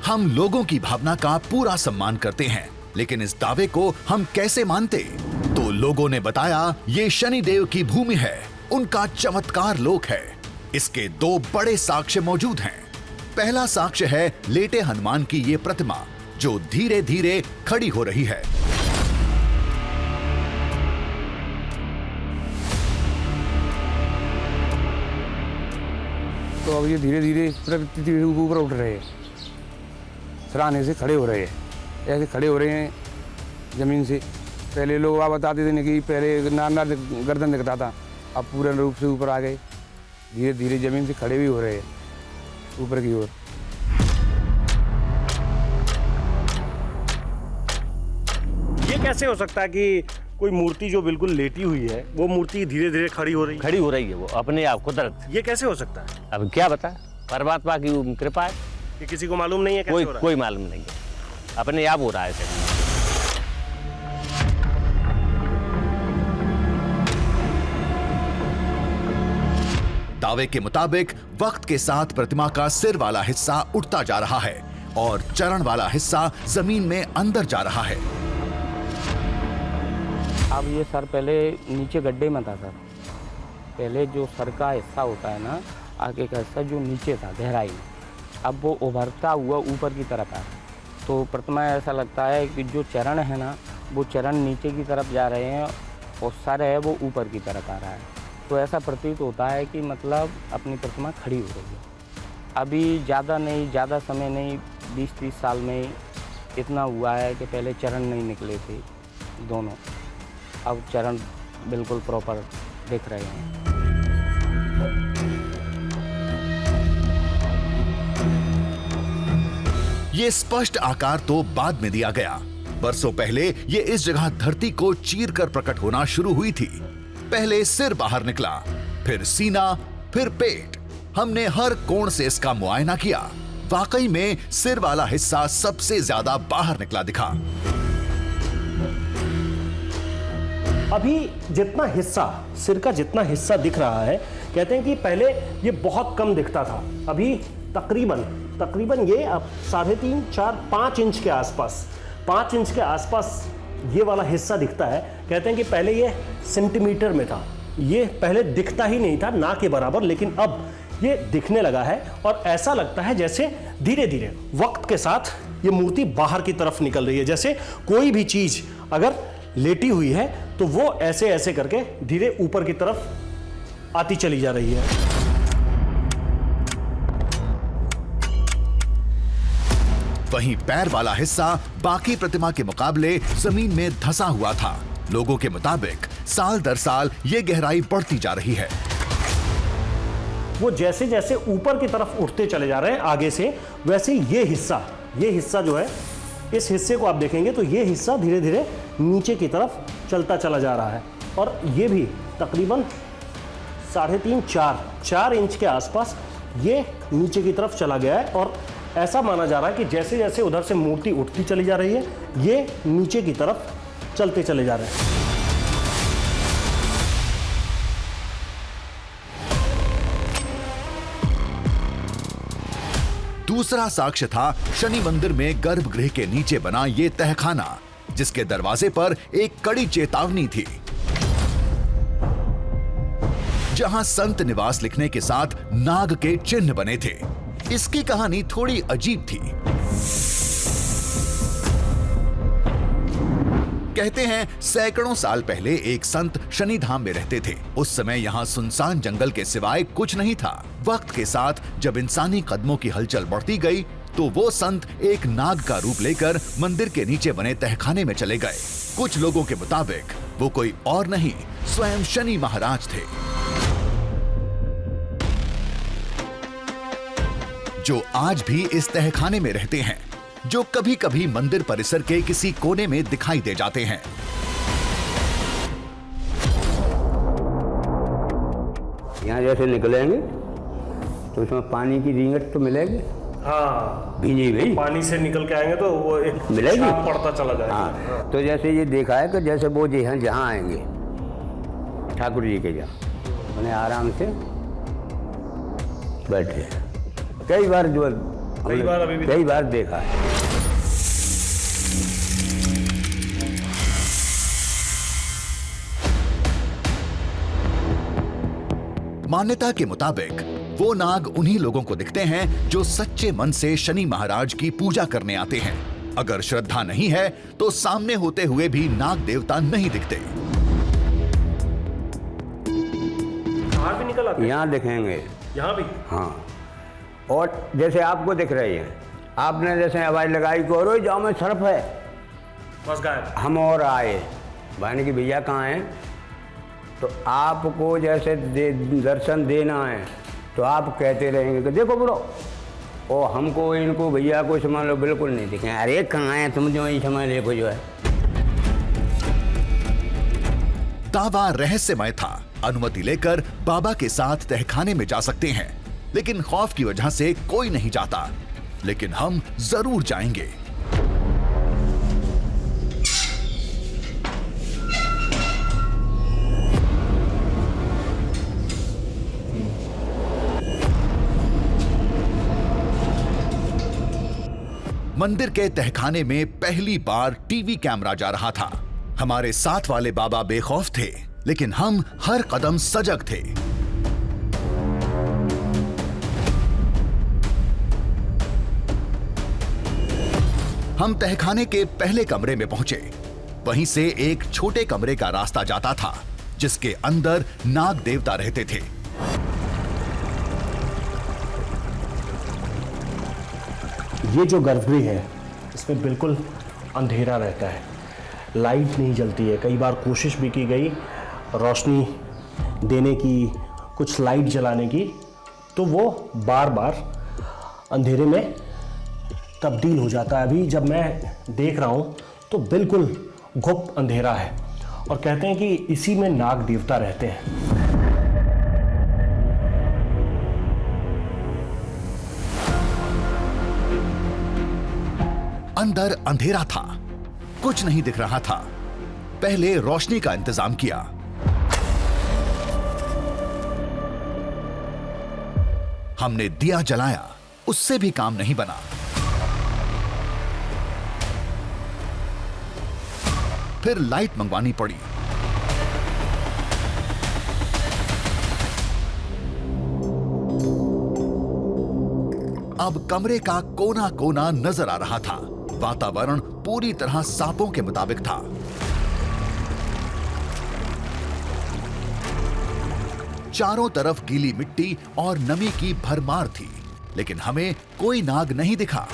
हम लोगों की भावना का पूरा सम्मान करते हैं, लेकिन इस दावे को हम कैसे मानते? तो लोगों ने बताया ये शनिदेव की भूमि है, उनका चमत्कार लोक है। इसके दो बड़े साक्ष्य मौजूद हैं। पहला साक्ष्य है लेटे हनुमान की ये प्रतिमा जो धीरे धीरे खड़ी हो रही है। तो अब ये धीरे धीरे प्रकृति ऊपर उठ रहे हैं, सराहने से खड़े हो रहे हैं, ऐसे खड़े हो रहे हैं जमीन से। पहले लोग आप बताते थे कि पहले नाना गर्दन दिखता था, अब पूर्ण रूप से ऊपर आ गए, धीरे धीरे जमीन से खड़े भी हो रहे हैं ऊपर की ओर। ये कैसे हो सकता है कि कोई मूर्ति जो बिल्कुल लेटी हुई है वो मूर्ति धीरे धीरे खड़ी हो रही है? वो अपने आप कुदरत। ये कैसे हो सकता है? अब क्या बता, परमात्मा की कृपा है। ये किसी को मालूम नहीं है कैसे हो रहा है? कोई मालूम नहीं है, अपने आप हो रहा है। दावे के मुताबिक वक्त के साथ प्रतिमा का सिर वाला हिस्सा उठता जा रहा है और चरण वाला हिस्सा जमीन में अंदर जा रहा है। अब ये सर पहले नीचे गड्ढे में था सर, पहले जो सर का हिस्सा होता है ना, आगे का हिस्सा जो नीचे था गहराई में, अब वो उभरता हुआ ऊपर की तरफ है। तो प्रतिमा ऐसा लगता है कि जो चरण है ना, वो चरण नीचे की तरफ जा रहे हैं और सर है वो ऊपर की तरफ आ रहा है। तो ऐसा प्रतीत होता है कि मतलब अपनी प्रतिमा खड़ी हो रही है। अभी ज़्यादा नहीं, ज़्यादा समय नहीं, 20-30 साल में इतना हुआ है कि पहले चरण नहीं निकले थे दोनों, अब चरण बिल्कुल प्रॉपर दिख रहे हैं। ये स्पष्ट आकार तो बाद में दिया गया। बरसों पहले ये इस जगह धरती को चीरकर प्रकट होना शुरू हुई थी। पहले सिर बाहर निकला, फिर सीना, फिर पेट। हमने हर कोण से इसका मुआयना किया। वाकई में सिर वाला हिस्सा सबसे ज्यादा बाहर निकला दिखा। अभी जितना हिस्सा, सिर का जितना हिस्सा दिख रहा है, कहते हैं कि पहले ये बहुत कम दिखता था। अभी तकरीबन ये अब 3.5, 4, 5 इंच के आसपास, 5 इंच के आसपास ये वाला हिस्सा दिखता है। कहते हैं कि पहले ये सेंटीमीटर में था, ये पहले दिखता ही नहीं था ना के बराबर, लेकिन अब ये दिखने लगा है और ऐसा लगता है जैसे धीरे धीरे वक्त के साथ ये मूर्ति बाहर की तरफ निकल रही है। जैसे कोई भी चीज अगर लेटी हुई है तो वो ऐसे ऐसे करके धीरे ऊपर की तरफ आती चली जा रही है। वहीं पैर वाला हिस्सा बाकी प्रतिमा के मुकाबले जमीन में धंसा हुआ था। लोगों के मुताबिक साल दर साल ये गहराई बढ़ती जा रही है। वो जैसे जैसे ऊपर की तरफ उठते चले जा रहे हैं आगे से, वैसे ये हिस्सा जो है, इस हिस्से को आप देखेंगे तो ये हिस्सा धीरे धीरे नीचे की तरफ चलता चला जा रहा है और ये भी तकरीबन 3.5, 4 इंच के आसपास ये नीचे की तरफ चला गया है। और ऐसा माना जा रहा है कि जैसे जैसे उधर से मूर्ति उठती चली जा रही है, ये नीचे की तरफ चलते चले जा रहे हैं। दूसरा साक्ष्य था शनि मंदिर में गर्भगृह के नीचे बना ये तहखाना, जिसके दरवाजे पर एक कड़ी चेतावनी थी, जहां संत निवास लिखने के साथ नाग के चिन्ह बने थे। इसकी कहानी थोड़ी अजीब थी। कहते हैं सैकड़ों साल पहले एक संत शनिधाम में रहते थे। उस समय यहाँ सुनसान जंगल के सिवाय कुछ नहीं था। वक्त के साथ जब इंसानी कदमों की हलचल बढ़ती गई तो वो संत एक नाग का रूप लेकर मंदिर के नीचे बने तहखाने में चले गए। कुछ लोगों के मुताबिक वो कोई और नहीं, स्वयं शनि महाराज थे, जो आज भी इस तहखाने में रहते हैं, जो कभी कभी मंदिर परिसर के किसी कोने में दिखाई दे जाते हैं। यहाँ जैसे निकलेंगे तो उसमें पानी की रिंगट तो मिलेगी। हाँ, भीजी भाई पानी से निकल के आएंगे तो वो एक मिलेगी, छाप पड़ता चला जाएगा। हाँ, तो जैसे ये देखा है कि जैसे वो जहाँ आएंगे ठाकुर जी के जहाँ उन्हें आराम से बैठे। कई बार जो कई बार अभी भी कई बार देखा है। मान्यता के मुताबिक वो नाग उन्हीं लोगों को दिखते हैं जो सच्चे मन से शनि महाराज की पूजा करने आते हैं। अगर श्रद्धा नहीं है तो सामने होते हुए भी नाग देवता नहीं दिखते। बाहर भी निकल आते हैं। यहाँ दिखेंगे। यहाँ भी। हाँ, और जैसे आपको दिख रही है, आपने जैसे आवाज लगाई कि और जाओ में सर्फ है, बस गायब। हम और आए, भाई की भैया कहाँ हैं, तो आपको जैसे दर्शन देना है तो आप कहते रहेंगे कि देखो ब्रो, ओ हमको इनको भैया को समझ लो बिल्कुल नहीं दिखे। अरे कहाँ हैं तुम, जो ही समझ देखो जो है। दावा रहस्यमय था। अनुमति लेकर बाबा के साथ तहखाने में जा सकते हैं, लेकिन खौफ की वजह से कोई नहीं जाता। लेकिन हम जरूर जाएंगे। मंदिर के तहखाने में पहली बार टीवी कैमरा जा रहा था। हमारे साथ वाले बाबा बेखौफ थे, लेकिन हम हर कदम सजग थे। हम तहखाने के पहले कमरे में पहुंचे। वहीं से एक छोटे कमरे का रास्ता जाता था, जिसके अंदर नाग देवता रहते थे। ये जो गर्भगृह है इसमें बिल्कुल अंधेरा रहता है, लाइट नहीं जलती है। कई बार कोशिश भी की गई रोशनी देने की, कुछ लाइट जलाने की, तो वो बार बार अंधेरे में तब्दील हो जाता है। अभी जब मैं देख रहा हूँ तो बिल्कुल गुप्त अंधेरा है, और कहते हैं कि इसी में नाग देवता रहते हैं। अंदर अंधेरा था, कुछ नहीं दिख रहा था। पहले रोशनी का इंतजाम किया। हमने दिया जलाया, उससे भी काम नहीं बना। फिर लाइट मंगवानी पड़ी। अब कमरे का कोना कोना नजर आ रहा था। वातावरण पूरी तरह सांपों के मुताबिक था। चारों तरफ गीली मिट्टी और नमी की भरमार थी, लेकिन हमें कोई नाग नहीं दिखा।